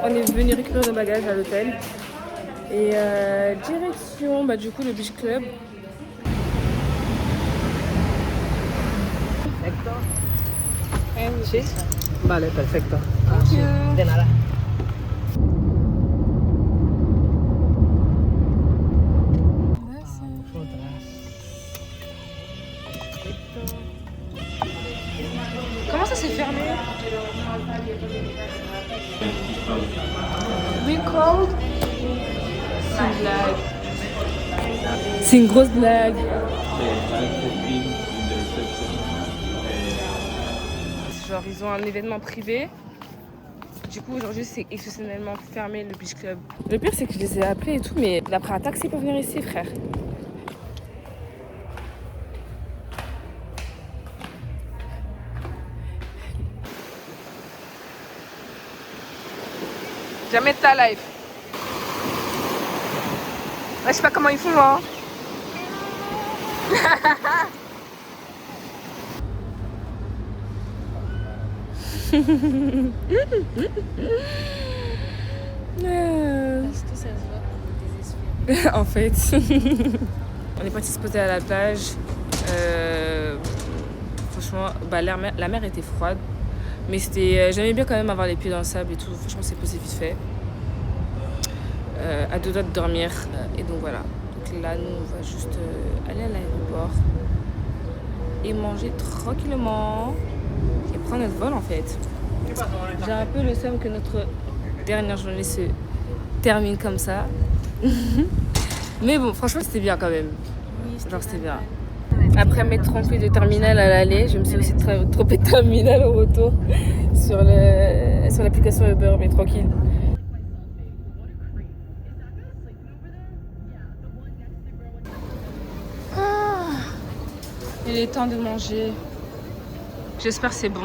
On est venu récupérer nos bagages à l'hôtel et direction du coup le beach club. Sí. Vale, perfecto. Thank you. De nada. Comment ça s'est fermé? Record? C'est une blague. C'est une grosse blague. Genre ils ont un événement privé. Du coup aujourd'hui c'est exceptionnellement fermé le beach club. Le pire c'est que je les ai appelés et tout, mais on a pris un taxi pour venir ici, frère. Jamais de ta life. Ouais, je sais pas comment ils font, hein. Est-ce que ça se voit désespéré? En fait, on est parti se poser à la plage. Franchement, la mer était froide. Mais j'aimais bien quand même avoir les pieds dans le sable et tout. Franchement, c'est posé vite fait. À 2 doigts de dormir. Et donc voilà. Donc là, nous, on va juste aller à l'aéroport et manger tranquillement et prendre notre vol en fait. J'ai un peu le seum que notre dernière journée se termine comme ça. Mais bon, franchement, c'était bien quand même. Genre, c'était bien. Après m'être trompée de terminal à l'aller, je me suis aussi trompée de terminal au retour sur l'application Uber, mais tranquille. Il est temps de manger. J'espère que c'est bon.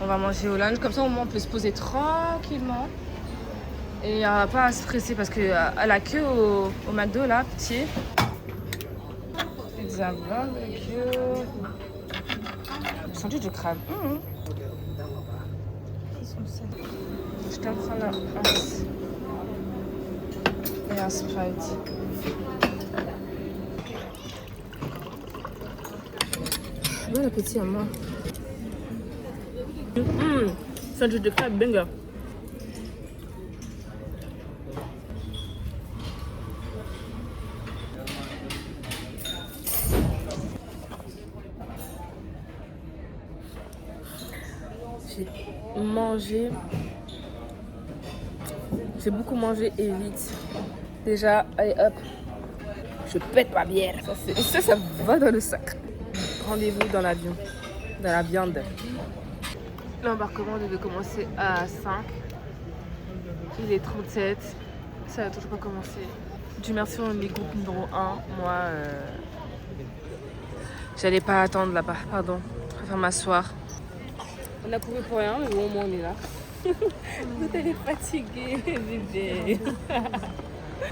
On va manger au lunch, comme ça au moins on peut se poser tranquillement. Et il n'y aura pas à se presser parce qu'à la queue au McDo là, petit. Pizza barbecue. Sandwich de crabe. Je t'en prends là. Et un Sprite. Bon appétit à moi. Sandwich de crabe, banger. J'ai beaucoup mangé et vite. Déjà, allez hop, je pète ma bière. Ça va dans le sac. Rendez-vous dans l'avion, dans la viande. L'embarquement devait commencer à 5. Il est 37. Ça n'a toujours pas commencé. Dieu merci, on est groupe numéro 1. Moi, j'allais pas attendre là-bas. Pardon, je préfère m'asseoir. On a couru pour rien, mais bon, au moins on est là. Vous allez fatiguée, bébé.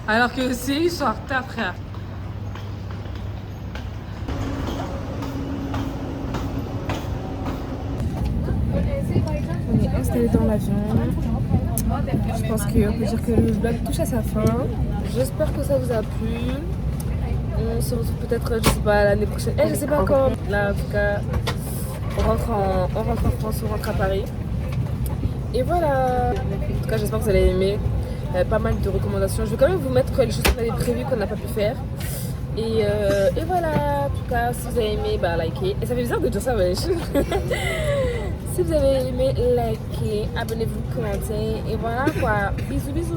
Alors que c'est ils sont en retard, frère. On est installé dans l'avion. Je pense qu'on peut dire que le vlog touche à sa fin. J'espère que ça vous a plu. On se retrouve peut-être, je sais pas, l'année prochaine. Je sais pas quand. Là, en tout cas, on rentre en France, on rentre à Paris. Et voilà. En tout cas, j'espère que vous allez aimer. Pas mal de recommandations. Je vais quand même vous mettre les choses qu'on avait prévues qu'on n'a pas pu faire. Et voilà. En tout cas, si vous avez aimé, bah likez. Et ça fait bizarre de dire ça, wesh. Si vous avez aimé, likez, abonnez-vous, commentez. Et voilà quoi. Bisous, bisous.